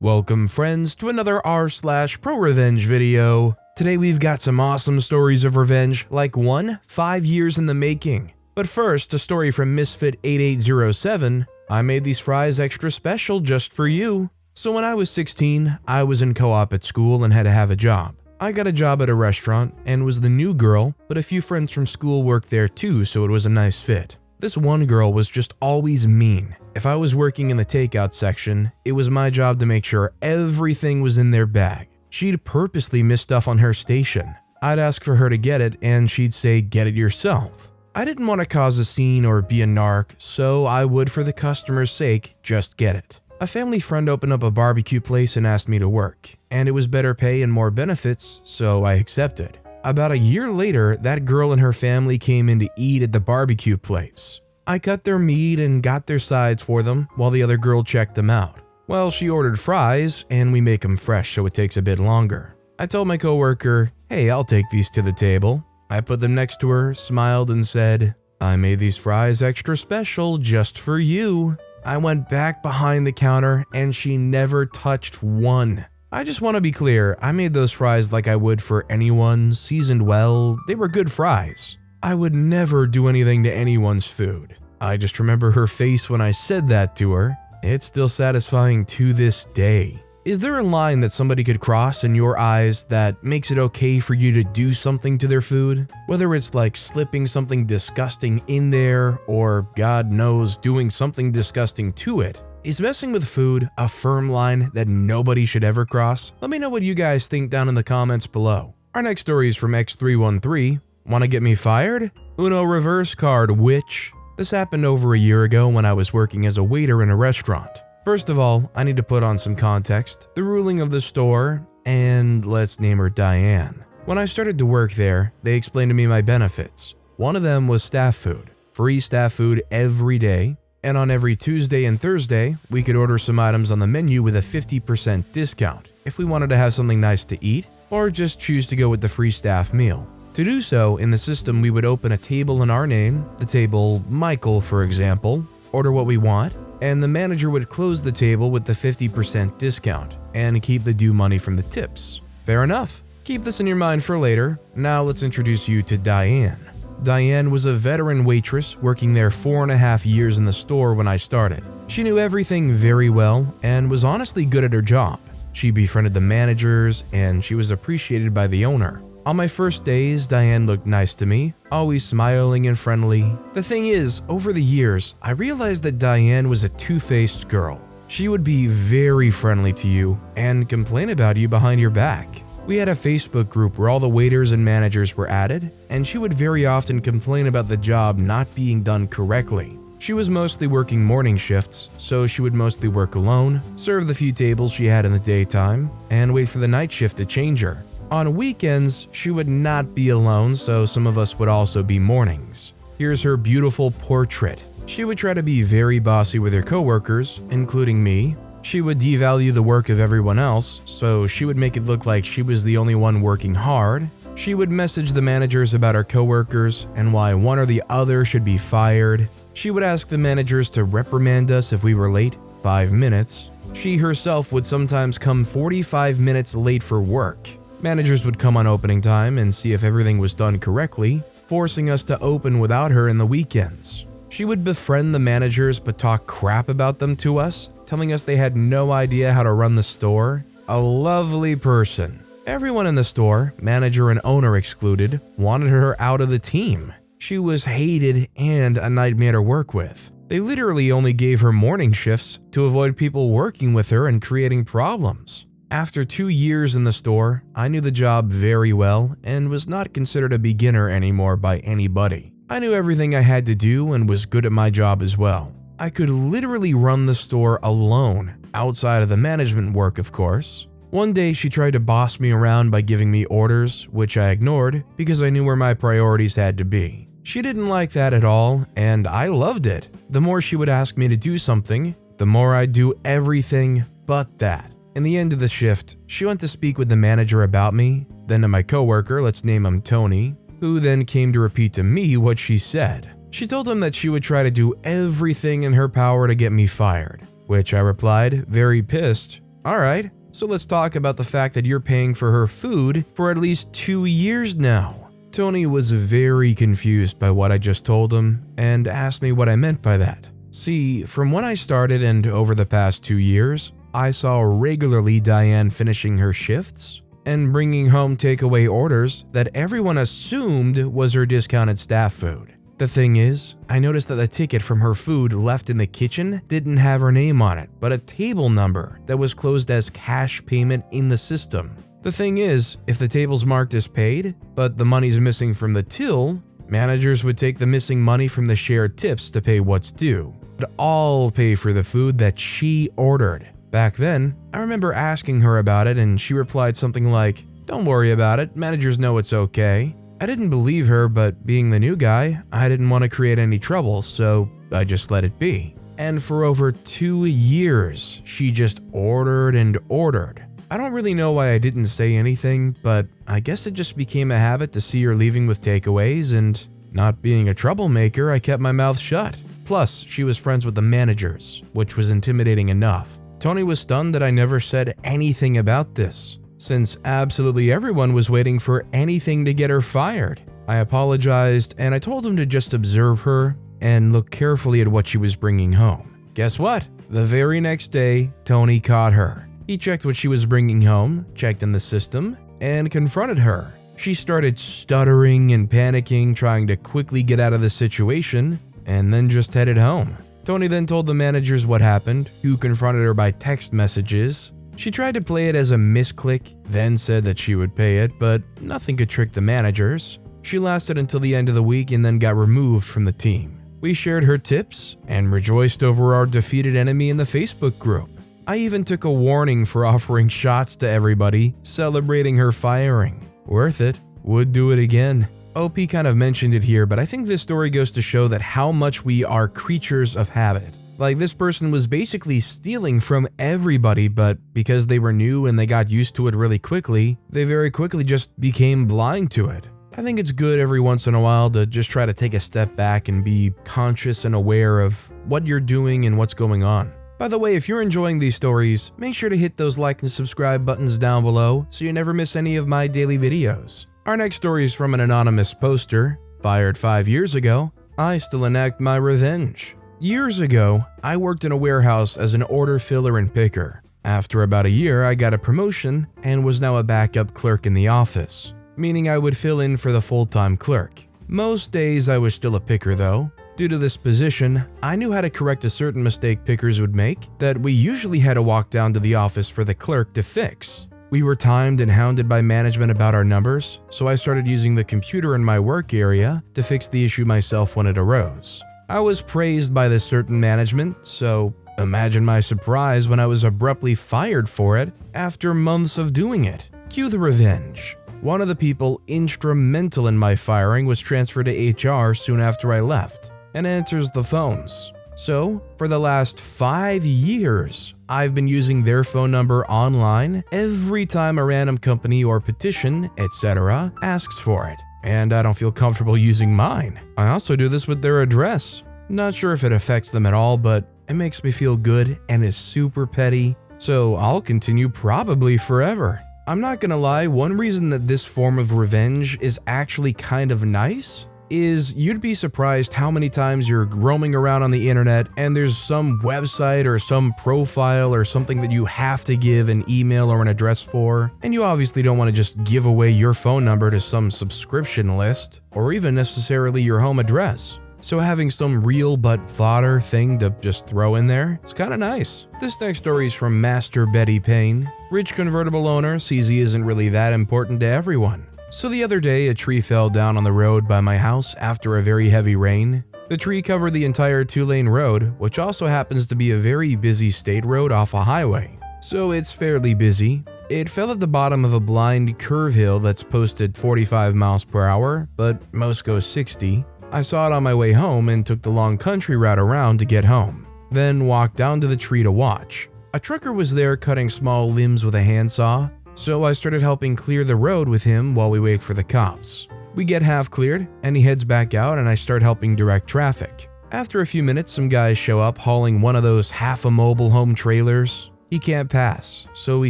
Welcome friends to another r/ProRevenge video. Today we've got some awesome stories of revenge, like one 5 years in the making. But first, a story from Misfit 8807. I made these fries extra special just for you. So when I was 16, I was in co-op at school and had to have a job. I got a job at a restaurant and was the new girl, but a few friends from school worked there too, so it was a nice fit. This one girl was just always mean. If I was working in the takeout section, it was my job to make sure everything was in their bag. She'd purposely miss stuff on her station. I'd ask for her to get it and she'd say, "Get it yourself." I didn't want to cause a scene or be a narc, so I would, for the customer's sake, just get it. A family friend opened up a barbecue place and asked me to work, and it was better pay and more benefits, so I accepted. About a year later, that girl and her family came in to eat at the barbecue place. I cut their meat and got their sides for them while the other girl checked them out. Well, she ordered fries, and we make them fresh so it takes a bit longer. I told my coworker, "Hey, I'll take these to the table." I put them next to her, smiled, and said, "I made these fries extra special just for you." I went back behind the counter, and she never touched one. I just want to be clear, I made those fries like I would for anyone, seasoned well, they were good fries. I would never do anything to anyone's food. I just remember her face when I said that to her. It's still satisfying to this day. Is there a line that somebody could cross in your eyes that makes it okay for you to do something to their food? Whether it's like slipping something disgusting in there, or God knows, doing something disgusting to it. Is messing with food a firm line that nobody should ever cross? Let me know what you guys think down in the comments below. Our next story is from X313. Want to get me fired? Uno reverse card, witch. This happened over a year ago when I was working as a waiter in a restaurant. First of all, I need to put on some context, the ruling of the store, and let's name her Diane. When I started to work there, they explained to me my benefits. One of them was staff food, free staff food every day, and on every Tuesday and Thursday, we could order some items on the menu with a 50% discount if we wanted to have something nice to eat, or just choose to go with the free staff meal. To do so, in the system we would open a table in our name, the table Michael for example, order what we want, and the manager would close the table with the 50% discount, and keep the due money from the tips. Fair enough. Keep this in your mind for later. Now let's introduce you to Diane. Diane was a veteran waitress working there 4.5 years in the store when I started. She knew everything very well, and was honestly good at her job. She befriended the managers, and she was appreciated by the owner. On my first days, Diane looked nice to me, always smiling and friendly. The thing is, over the years, I realized that Diane was a two-faced girl. She would be very friendly to you and complain about you behind your back. We had a Facebook group where all the waiters and managers were added, and she would very often complain about the job not being done correctly. She was mostly working morning shifts, so she would mostly work alone, serve the few tables she had in the daytime, and wait for the night shift to change her. On weekends, she would not be alone, so some of us would also be mornings. Here's her beautiful portrait. She would try to be very bossy with her coworkers, including me. She would devalue the work of everyone else, so she would make it look like she was the only one working hard. She would message the managers about her coworkers and why one or the other should be fired. She would ask the managers to reprimand us if we were late 5 minutes. She herself would sometimes come 45 minutes late for work. Managers would come on opening time and see if everything was done correctly, forcing us to open without her in the weekends. She would befriend the managers but talk crap about them to us, telling us they had no idea how to run the store. A lovely person. Everyone in the store, manager and owner excluded, wanted her out of the team. She was hated and a nightmare to work with. They literally only gave her morning shifts to avoid people working with her and creating problems. After 2 years in the store, I knew the job very well and was not considered a beginner anymore by anybody. I knew everything I had to do and was good at my job as well. I could literally run the store alone, outside of the management work of course. One day she tried to boss me around by giving me orders, which I ignored because I knew where my priorities had to be. She didn't like that at all, and I loved it. The more she would ask me to do something, the more I'd do everything but that. In the end of the shift, she went to speak with the manager about me, then to my coworker, let's name him Tony, who then came to repeat to me what she said. She told him that she would try to do everything in her power to get me fired, which I replied, very pissed, Alright, so let's talk about the fact that you're paying for her food for at least 2 years now. Tony was very confused by what I just told him and asked me what I meant by that. See, from when I started and over the past 2 years, I saw regularly Diane finishing her shifts and bringing home takeaway orders that everyone assumed was her discounted staff food. The thing is, I noticed that the ticket from her food left in the kitchen didn't have her name on it, but a table number that was closed as cash payment in the system. The thing is, if the table's marked as paid, but the money's missing from the till, managers would take the missing money from the shared tips to pay what's due. But I'll pay for the food that she ordered. Back then, I remember asking her about it and she replied something like, "Don't worry about it, managers know it's okay." I didn't believe her, but being the new guy, I didn't want to create any trouble, so I just let it be. And for over 2 years, she just ordered and ordered. I don't really know why I didn't say anything, but I guess it just became a habit to see her leaving with takeaways, and not being a troublemaker, I kept my mouth shut. Plus, she was friends with the managers, which was intimidating enough. Tony was stunned that I never said anything about this, since absolutely everyone was waiting for anything to get her fired. I apologized and I told him to just observe her and look carefully at what she was bringing home. Guess what? The very next day, Tony caught her. He checked what she was bringing home, checked in the system, and confronted her. She started stuttering and panicking, trying to quickly get out of the situation, and then just headed home. Tony then told the managers what happened, who confronted her by text messages. She tried to play it as a misclick, then said that she would pay it, but nothing could trick the managers. She lasted until the end of the week and then got removed from the team. We shared her tips and rejoiced over our defeated enemy in the Facebook group. I even took a warning for offering shots to everybody, celebrating her firing. Worth it. Would do it again. OP kind of mentioned it here, but I think this story goes to show that how much we are creatures of habit. Like, this person was basically stealing from everybody, but because they were new and they got used to it really quickly, they very quickly just became blind to it. I think it's good every once in a while to just try to take a step back and be conscious and aware of what you're doing and what's going on. By the way, if you're enjoying these stories, make sure to hit those like and subscribe buttons down below so you never miss any of my daily videos. Our next story is from an anonymous poster. Fired 5 years ago, I still enact my revenge. Years ago, I worked in a warehouse as an order filler and picker. After about a year, I got a promotion and was now a backup clerk in the office, meaning I would fill in for the full-time clerk. Most days I was still a picker though. Due to this position, I knew how to correct a certain mistake pickers would make that we usually had to walk down to the office for the clerk to fix. We were timed and hounded by management about our numbers, so I started using the computer in my work area to fix the issue myself when it arose. I was praised by this certain management, so imagine my surprise when I was abruptly fired for it after months of doing it. Cue the revenge. One of the people instrumental in my firing was transferred to HR soon after I left and answers the phones. So, for the last 5 years, I've been using their phone number online every time a random company or petition, etc. asks for it. And I don't feel comfortable using mine. I also do this with their address. Not sure if it affects them at all, but it makes me feel good and is super petty, so I'll continue probably forever. I'm not gonna lie, one reason that this form of revenge is actually kind of nice is you'd be surprised how many times you're roaming around on the internet and there's some website or some profile or something that you have to give an email or an address for, and you obviously don't want to just give away your phone number to some subscription list or even necessarily your home address. So having some real but fodder thing to just throw in there, it's kind of nice. This next story is from Master Betty Payne. Rich convertible owner sees he isn't really that important to everyone. So the other day, a tree fell down on the road by my house after a very heavy rain. The tree covered the entire 2-lane road, which also happens to be a very busy state road off a highway. So it's fairly busy. It fell at the bottom of a blind curve hill that's posted 45 miles per hour, but most go 60. I saw it on my way home and took the long country route around to get home, then walked down to the tree to watch. A trucker was there cutting small limbs with a handsaw, so I started helping clear the road with him while we wait for the cops. We get half cleared, and he heads back out and I start helping direct traffic. After a few minutes, some guys show up hauling one of those half-a-mobile home trailers. He can't pass, so he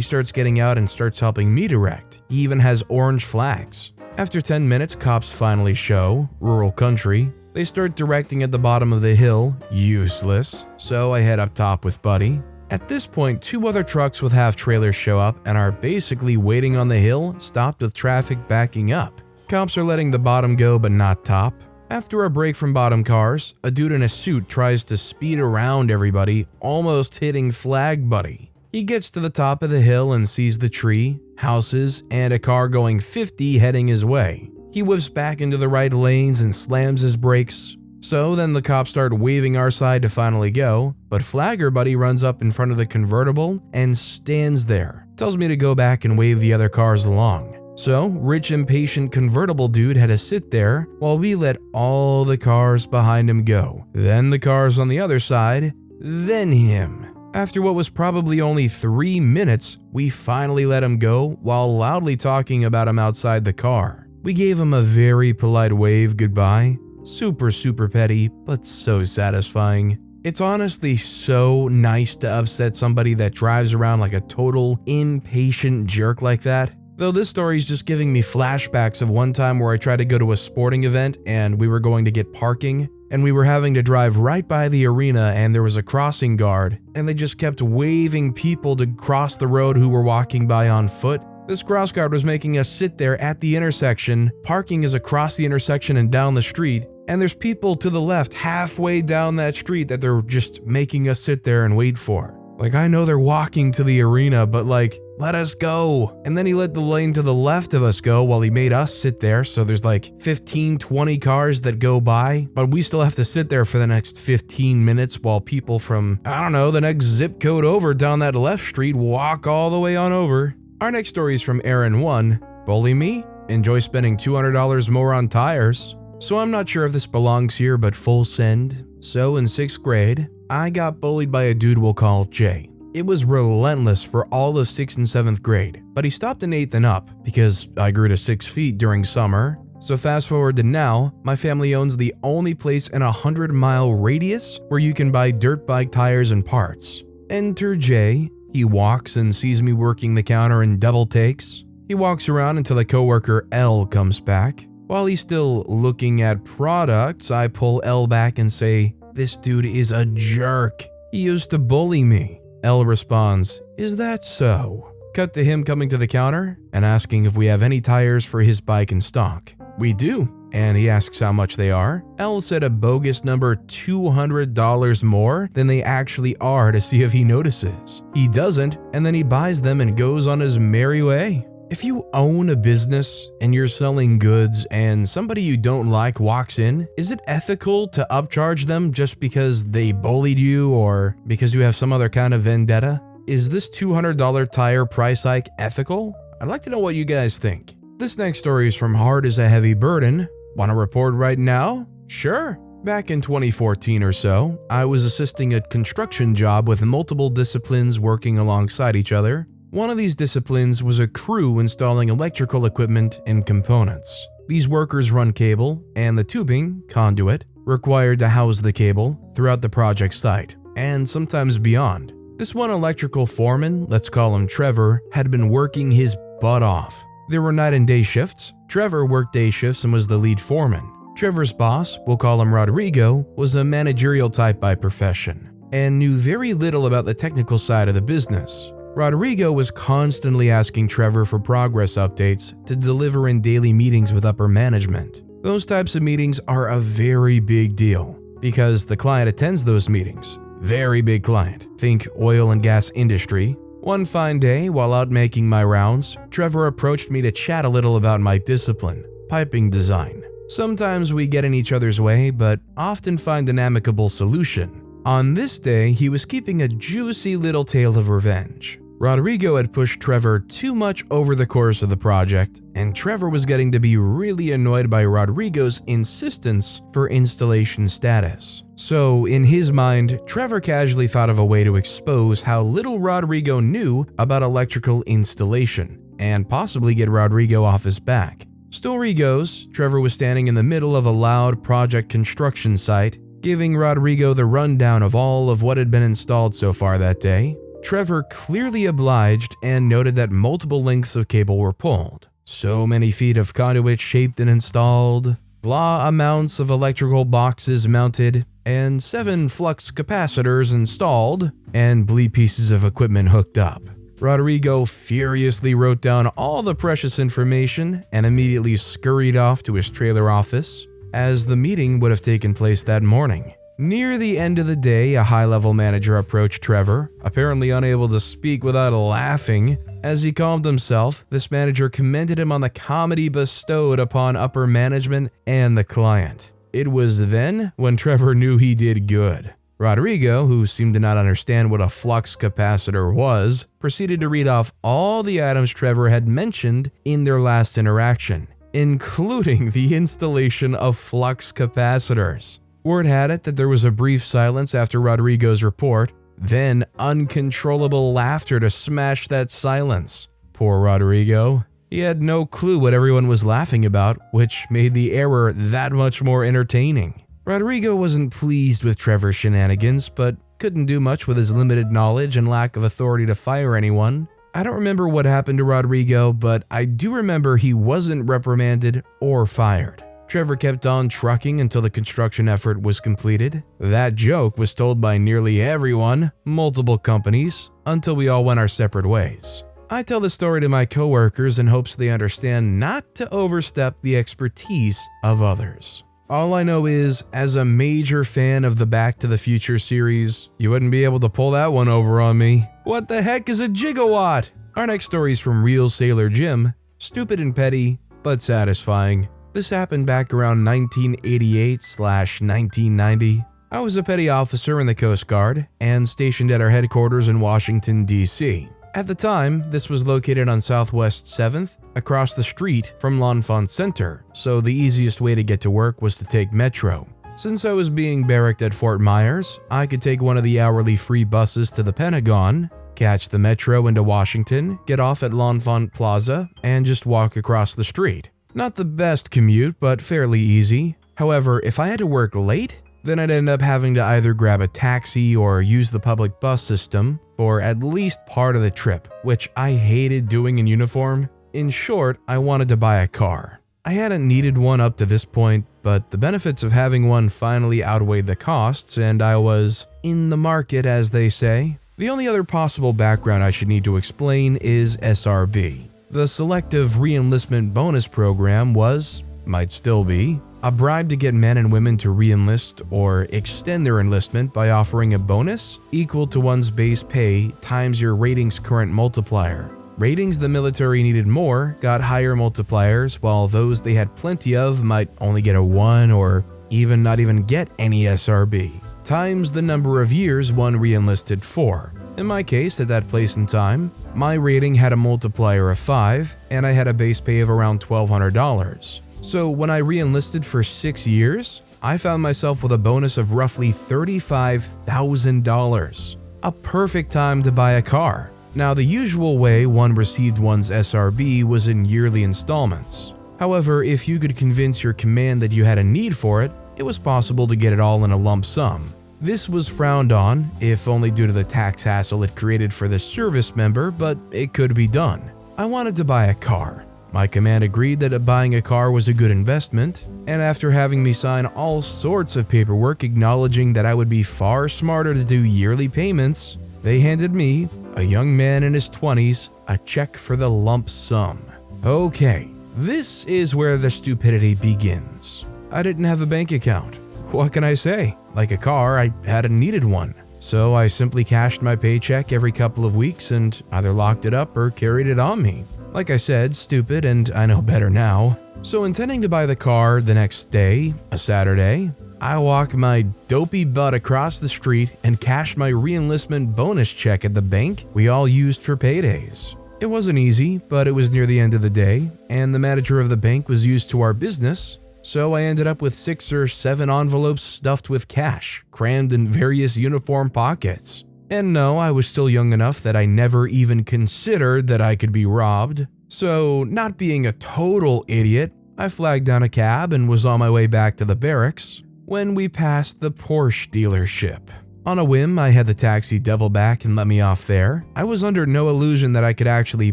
starts getting out and starts helping me direct. He even has orange flags. After 10 minutes, cops finally show, rural country. They start directing at the bottom of the hill, useless, so I head up top with Buddy. At this point, 2 other trucks with half-trailers show up and are basically waiting on the hill, stopped with traffic backing up. Cops are letting the bottom go but not top. After a break from bottom cars, a dude in a suit tries to speed around everybody, almost hitting Flag Buddy. He gets to the top of the hill and sees the tree, houses, and a car going 50 heading his way. He whips back into the right lanes and slams his brakes. So then the cops start waving our side to finally go, but Flagger Buddy runs up in front of the convertible and stands there. Tells me to go back and wave the other cars along. So, rich impatient convertible dude had to sit there while we let all the cars behind him go. Then the cars on the other side, then him. After what was probably only 3 minutes, we finally let him go while loudly talking about him outside the car. We gave him a very polite wave goodbye. Super petty, but so satisfying. It's honestly so nice to upset somebody that drives around like a total impatient jerk like that. Though this story is just giving me flashbacks of one time where I tried to go to a sporting event and we were going to get parking, and we were having to drive right by the arena and there was a crossing guard, and they just kept waving people to cross the road who were walking by on foot. This cross guard was making us sit there at the intersection. Parking is across the intersection and down the street, and there's people to the left halfway down that street that they're just making us sit there and wait for. Like, I know they're walking to the arena, but like, let us go. And then he let the lane to the left of us go while he made us sit there. So there's like 15, 20 cars that go by, but we still have to sit there for the next 15 minutes while people from, I don't know, the next zip code over down that left street walk all the way on over. Our next story is from Aaron1. Bully me? Enjoy spending $200 more on tires. So I'm not sure if this belongs here, but full send. So in 6th grade, I got bullied by a dude we'll call Jay. It was relentless for all of 6th and 7th grade, but he stopped in 8th and up because I grew to 6 feet during summer. So fast forward to now, my family owns the only place in a 100-mile radius where you can buy dirt bike tires and parts. Enter Jay. He walks and sees me working the counter in double takes. He walks around until the coworker L comes back. While he's still looking at products, I pull L back and say, "This dude is a jerk. He used to bully me." L responds, "Is that so?" Cut to him coming to the counter and asking if we have any tires for his bike in stock. We do, and he asks how much they are. L said a bogus number $200 more than they actually are to see if he notices. He doesn't, and then he buys them and goes on his merry way. If you own a business and you're selling goods and somebody you don't like walks in, is it ethical to upcharge them just because they bullied you or because you have some other kind of vendetta? Is this $200 tire price hike ethical? I'd like to know what you guys think. This next story is from Hard as a Heavy Burden. Want to report right now? Sure. Back in 2014 or so, I was assisting a construction job with multiple disciplines working alongside each other. One of these disciplines was a crew installing electrical equipment and components. These workers run cable and the tubing, conduit, required to house the cable throughout the project site, and sometimes beyond. This one electrical foreman, let's call him Trevor, had been working his butt off. There were night and day shifts. Trevor worked day shifts and was the lead foreman. Trevor's boss, we'll call him Rodrigo, was a managerial type by profession and knew very little about the technical side of the business. Rodrigo was constantly asking Trevor for progress updates to deliver in daily meetings with upper management. Those types of meetings are a very big deal because the client attends those meetings. Very big client. Think oil and gas industry. One fine day, while out making my rounds, Trevor approached me to chat a little about my discipline, piping design. Sometimes we get in each other's way, but often find an amicable solution. On this day, he was keeping a juicy little tale of revenge. Rodrigo had pushed Trevor too much over the course of the project, and Trevor was getting to be really annoyed by Rodrigo's insistence for installation status. So, in his mind, Trevor casually thought of a way to expose how little Rodrigo knew about electrical installation, and possibly get Rodrigo off his back. Story goes, Trevor was standing in the middle of a loud project construction site, giving Rodrigo the rundown of all of what had been installed so far that day. Trevor clearly obliged and noted that multiple lengths of cable were pulled, so many feet of conduit shaped and installed, blah amounts of electrical boxes mounted, and 7 flux capacitors installed, and bleep pieces of equipment hooked up. Rodrigo furiously wrote down all the precious information and immediately scurried off to his trailer office, as the meeting would have taken place that morning. Near the end of the day, a high-level manager approached Trevor, apparently unable to speak without laughing. As he calmed himself, this manager commended him on the comedy bestowed upon upper management and the client. It was then when Trevor knew he did good. Rodrigo, who seemed to not understand what a flux capacitor was, proceeded to read off all the items Trevor had mentioned in their last interaction, including the installation of flux capacitors. Word had it that there was a brief silence after Rodrigo's report, then uncontrollable laughter to smash that silence. Poor Rodrigo. He had no clue what everyone was laughing about, which made the error that much more entertaining. Rodrigo wasn't pleased with Trevor's shenanigans, but couldn't do much with his limited knowledge and lack of authority to fire anyone. I don't remember what happened to Rodrigo, but I do remember he wasn't reprimanded or fired. Trevor kept on trucking until the construction effort was completed. That joke was told by nearly everyone, multiple companies, until we all went our separate ways. I tell the story to my coworkers in hopes they understand not to overstep the expertise of others. All I know is, as a major fan of the Back to the Future series, you wouldn't be able to pull that one over on me. What the heck is a gigawatt? Our next story is from Real Sailor Jim. Stupid and petty, but satisfying. This happened back around 1988/1990. I was a petty officer in the Coast Guard and stationed at our headquarters in Washington, D.C. At the time, this was located on Southwest 7th, across the street from L'Enfant Center, so the easiest way to get to work was to take Metro. Since I was being barracked at Fort Myers, I could take one of the hourly free buses to the Pentagon, catch the Metro into Washington, get off at L'Enfant Plaza, and just walk across the street. Not the best commute, but fairly easy. However, if I had to work late, then I'd end up having to either grab a taxi or use the public bus system for at least part of the trip, which I hated doing in uniform. In short, I wanted to buy a car. I hadn't needed one up to this point, but the benefits of having one finally outweighed the costs, and I was in the market, as they say. The only other possible background I should need to explain is SRB. The Selective Reenlistment Bonus Program was, might still be, a bribe to get men and women to re-enlist or extend their enlistment by offering a bonus equal to one's base pay times your rating's current multiplier. Ratings the military needed more got higher multipliers, while those they had plenty of might only get a 1 or even not even get any SRB, times the number of years one re-enlisted for. In my case, at that place and time, my rating had a multiplier of 5, and I had a base pay of around $1,200. So when I re-enlisted for 6 years, I found myself with a bonus of roughly $35,000. A perfect time to buy a car. Now, the usual way one received one's SRB was in yearly installments. However, if you could convince your command that you had a need for it, it was possible to get it all in a lump sum. This was frowned on, if only due to the tax hassle it created for the service member, but it could be done. I wanted to buy a car. My command agreed that buying a car was a good investment, and after having me sign all sorts of paperwork acknowledging that I would be far smarter to do yearly payments, they handed me, a young man in his 20s, a check for the lump sum. Okay, this is where the stupidity begins. I didn't have a bank account. What can I say? Like a car, I hadn't needed one. So I simply cashed my paycheck every couple of weeks and either locked it up or carried it on me. Like I said, stupid, and I know better now. So intending to buy the car the next day, a Saturday, I walk my dopey butt across the street and cash my re-enlistment bonus check at the bank we all used for paydays. It wasn't easy, but it was near the end of the day, and the manager of the bank was used to our business. So I ended up with 6 or 7 envelopes stuffed with cash, crammed in various uniform pockets. And no, I was still young enough that I never even considered that I could be robbed. So, not being a total idiot, I flagged down a cab and was on my way back to the barracks when we passed the Porsche dealership. On a whim, I had the taxi double back and let me off there. I was under no illusion that I could actually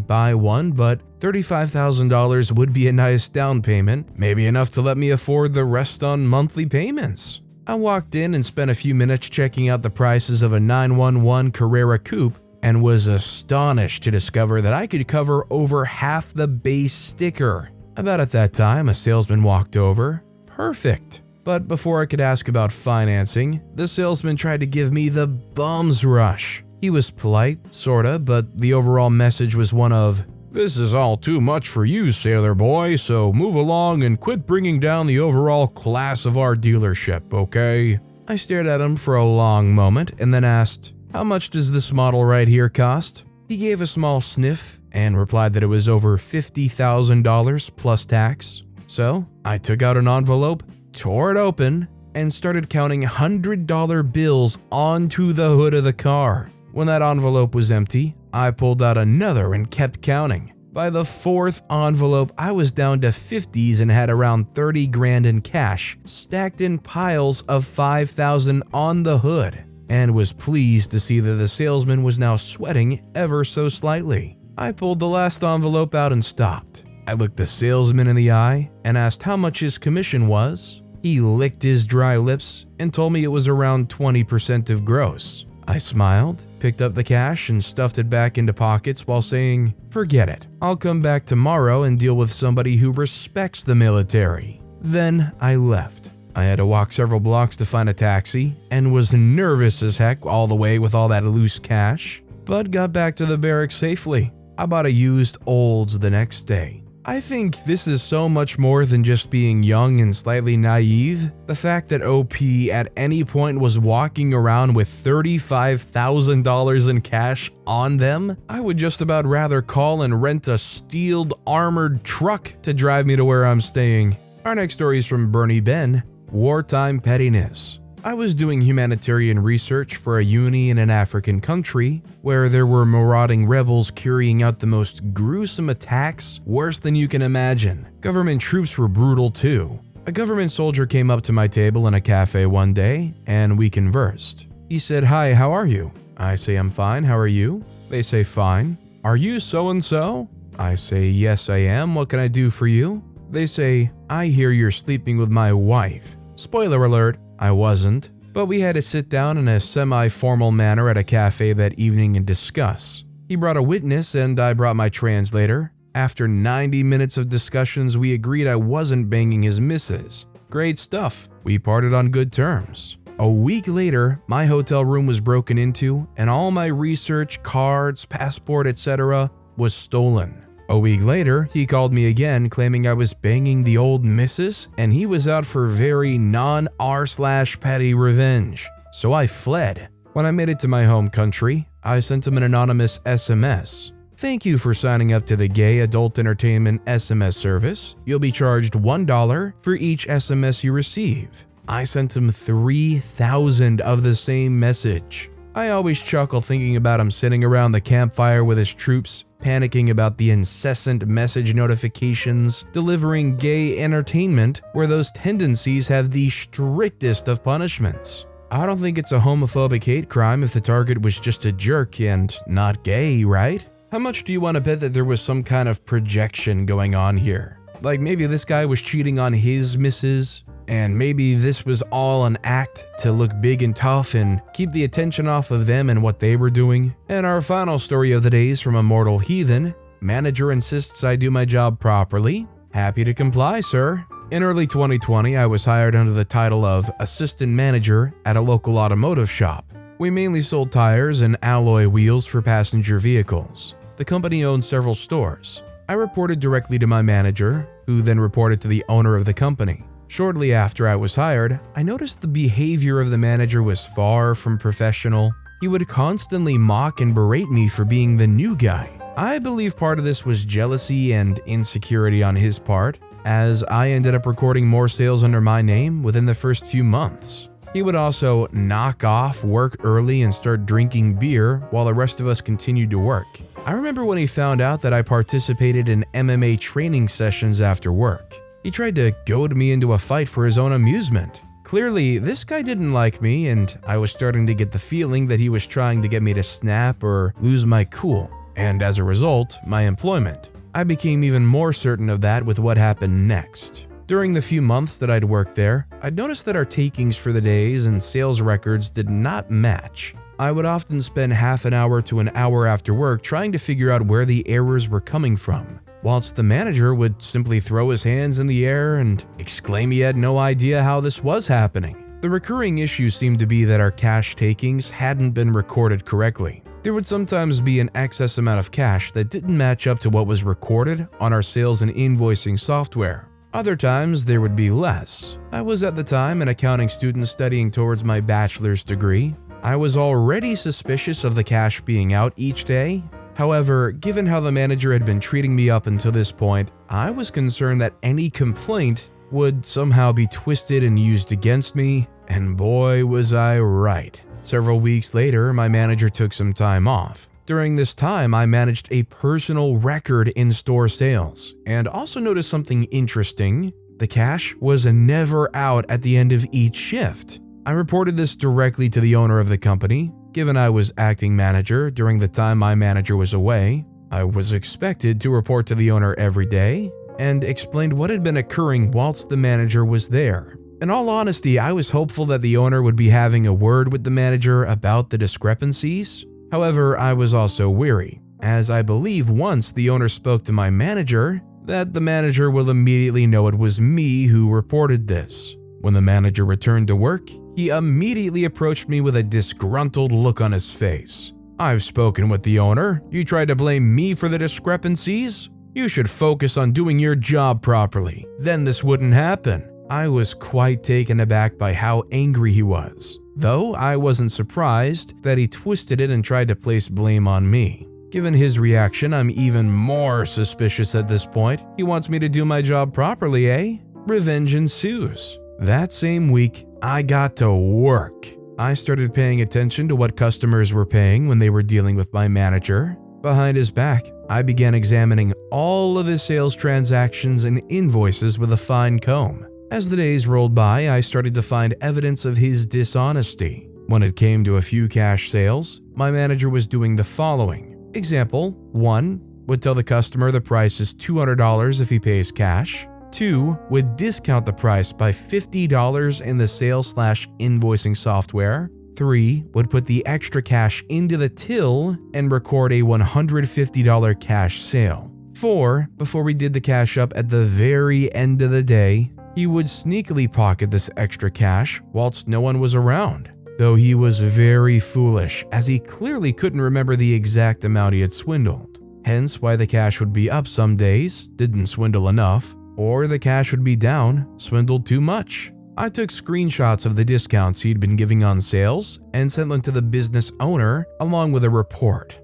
buy one, but $35,000 would be a nice down payment, maybe enough to let me afford the rest on monthly payments. I walked in and spent a few minutes checking out the prices of a 911 Carrera Coupe and was astonished to discover that I could cover over half the base sticker. About at that time, a salesman walked over. Perfect. But before I could ask about financing, the salesman tried to give me the bum's rush. He was polite, sorta, but the overall message was one of, "This is all too much for you, sailor boy, so move along and quit bringing down the overall class of our dealership, okay?" I stared at him for a long moment and then asked, "How much does this model right here cost?" He gave a small sniff and replied that it was over $50,000 plus tax. So I took out an envelope, tore it open, and started counting $100 bills onto the hood of the car. When that envelope was empty, I pulled out another and kept counting. By the fourth envelope, I was down to 50s and had around 30 grand in cash, stacked in piles of 5,000 on the hood, and was pleased to see that the salesman was now sweating ever so slightly. I pulled the last envelope out and stopped. I looked the salesman in the eye and asked how much his commission was. He licked his dry lips and told me it was around 20% of gross. I smiled, picked up the cash and stuffed it back into pockets while saying, "Forget it. I'll come back tomorrow and deal with somebody who respects the military." Then I left. I had to walk several blocks to find a taxi and was nervous as heck all the way with all that loose cash, but got back to the barracks safely. I bought a used Olds the next day. I think this is so much more than just being young and slightly naive. The fact that OP at any point was walking around with $35,000 in cash on them, I would just about rather call and rent a steeled armored truck to drive me to where I'm staying. Our next story is from Bernie Ben, Wartime Pettiness. I was doing humanitarian research for a uni in an African country where there were marauding rebels carrying out the most gruesome attacks, worse than you can imagine. Government troops were brutal too. A government soldier came up to my table in a cafe one day and we conversed. He said, "Hi, how are you?" I say, "I'm fine, how are you?" They say, "Fine." "Are you so-and-so?" I say, "Yes, I am. What can I do for you?" They say, "I hear you're sleeping with my wife." Spoiler alert, I wasn't, but we had to sit down in a semi-formal manner at a cafe that evening and discuss. He brought a witness and I brought my translator. After 90 minutes of discussions, we agreed I wasn't banging his missus. Great stuff. We parted on good terms. A week later, my hotel room was broken into and all my research, cards, passport, etc. was stolen. A week later, he called me again claiming I was banging the old missus and he was out for very non-r/petty revenge. So I fled. When I made it to my home country, I sent him an anonymous SMS. "Thank you for signing up to the Gay Adult Entertainment SMS service. You'll be charged $1 for each SMS you receive." I sent him 3,000 of the same message. I always chuckle thinking about him sitting around the campfire with his troops, panicking about the incessant message notifications, delivering gay entertainment where those tendencies have the strictest of punishments. I don't think it's a homophobic hate crime if the target was just a jerk and not gay, right? How much do you want to bet that there was some kind of projection going on here? Like maybe this guy was cheating on his missus, and maybe this was all an act to look big and tough and keep the attention off of them and what they were doing. And our final story of the day is from a mortal heathen. Manager insists I do my job properly. Happy to comply, sir. In early 2020, I was hired under the title of assistant manager at a local automotive shop. We mainly sold tires and alloy wheels for passenger vehicles. The company owned several stores. I reported directly to my manager, who then reported to the owner of the company. Shortly after I was hired, I noticed the behavior of the manager was far from professional. He would constantly mock and berate me for being the new guy. I believe part of this was jealousy and insecurity on his part, as I ended up recording more sales under my name within the first few months. He would also knock off, work early, and start drinking beer while the rest of us continued to work. I remember when he found out that I participated in MMA training sessions after work. He tried to goad me into a fight for his own amusement. Clearly, this guy didn't like me, and I was starting to get the feeling that he was trying to get me to snap or lose my cool, and as a result, my employment. I became even more certain of that with what happened next. During the few months that I'd worked there, I'd noticed that our takings for the days and sales records did not match. I would often spend half an hour to an hour after work trying to figure out where the errors were coming from, whilst the manager would simply throw his hands in the air and exclaim he had no idea how this was happening. The recurring issue seemed to be that our cash takings hadn't been recorded correctly. There would sometimes be an excess amount of cash that didn't match up to what was recorded on our sales and invoicing software. Other times, there would be less. I was at the time an accounting student studying towards my bachelor's degree. I was already suspicious of the cash being out each day. However, given how the manager had been treating me up until this point, I was concerned that any complaint would somehow be twisted and used against me, and boy was I right. Several weeks later, my manager took some time off. During this time, I managed a personal record in store sales, and also noticed something interesting. The cash was never out at the end of each shift. I reported this directly to the owner of the company. Given I was acting manager during the time my manager was away, I was expected to report to the owner every day and explained what had been occurring whilst the manager was there. In all honesty, I was hopeful that the owner would be having a word with the manager about the discrepancies. However, I was also weary, as I believe once the owner spoke to my manager, that the manager will immediately know it was me who reported this. When the manager returned to work, he immediately approached me with a disgruntled look on his face. "I've spoken with the owner. You tried to blame me for the discrepancies? You should focus on doing your job properly. Then this wouldn't happen." I was quite taken aback by how angry he was, though I wasn't surprised that he twisted it and tried to place blame on me. Given his reaction, I'm even more suspicious at this point. He wants me to do my job properly, eh? Revenge ensues. That same week, I got to work. I started paying attention to what customers were paying when they were dealing with my manager. Behind his back, I began examining all of his sales transactions and invoices with a fine comb. As the days rolled by, I started to find evidence of his dishonesty. When it came to a few cash sales, my manager was doing the following. Example 1 would tell the customer the price is $200 if he pays cash. 2 would discount the price by $50 in the sales/invoicing software. 3 would put the extra cash into the till and record a $150 cash sale. 4, before we did the cash up at the very end of the day, he would sneakily pocket this extra cash whilst no one was around, though he was very foolish as he clearly couldn't remember the exact amount he had swindled. Hence why the cash would be up some days, didn't swindle enough, or the cash would be down, swindled too much. I took screenshots of the discounts he'd been giving on sales and sent them to the business owner along with a report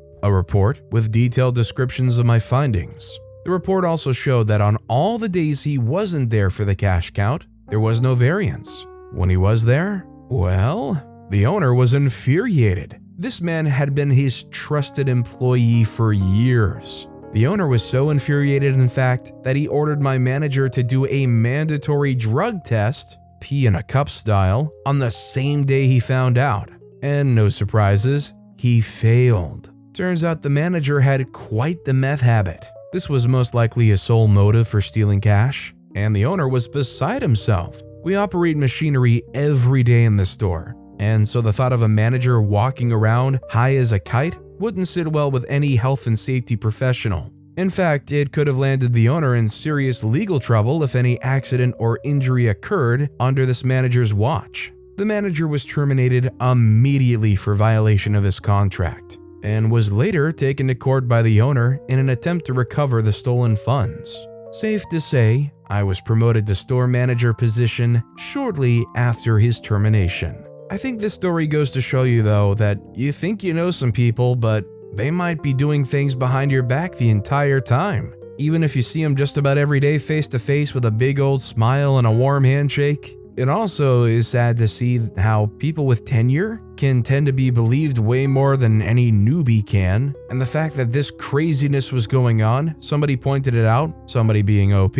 with detailed descriptions of my findings. The report also showed that on all the days he wasn't there for the cash count, there was no variance. When he was there, well, the owner was infuriated. This man had been his trusted employee for years. The owner was so infuriated, in fact, that he ordered my manager to do a mandatory drug test, pee in a cup style, on the same day he found out. And no surprises, he failed. Turns out the manager had quite the meth habit. This was most likely his sole motive for stealing cash, and the owner was beside himself. We operate machinery every day in the store, and so the thought of a manager walking around high as a kite wouldn't sit well with any health and safety professional. In fact, it could have landed the owner in serious legal trouble if any accident or injury occurred under this manager's watch. The manager was terminated immediately for violation of his contract, and was later taken to court by the owner in an attempt to recover the stolen funds. Safe to say, I was promoted to store manager position shortly after his termination. I think this story goes to show you though that you think you know some people, but they might be doing things behind your back the entire time. Even if you see them just about every day face to face with a big old smile and a warm handshake. It also is sad to see how people with tenure can tend to be believed way more than any newbie can, and the fact that this craziness was going on, somebody pointed it out, somebody being OP,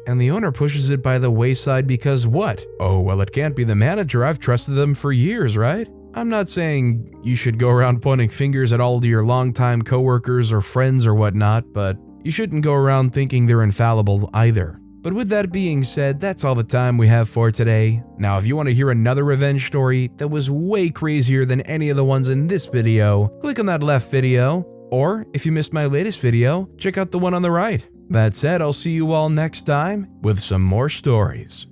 and the owner pushes it by the wayside because what? Oh, well, it can't be the manager. I've trusted them for years, right? I'm not saying you should go around pointing fingers at all of your longtime coworkers or friends or whatnot, but you shouldn't go around thinking they're infallible either. But with that being said, that's all the time we have for today. Now, if you want to hear another revenge story that was way crazier than any of the ones in this video, click on that left video, or if you missed my latest video, check out the one on the right. That said, I'll see you all next time with some more stories.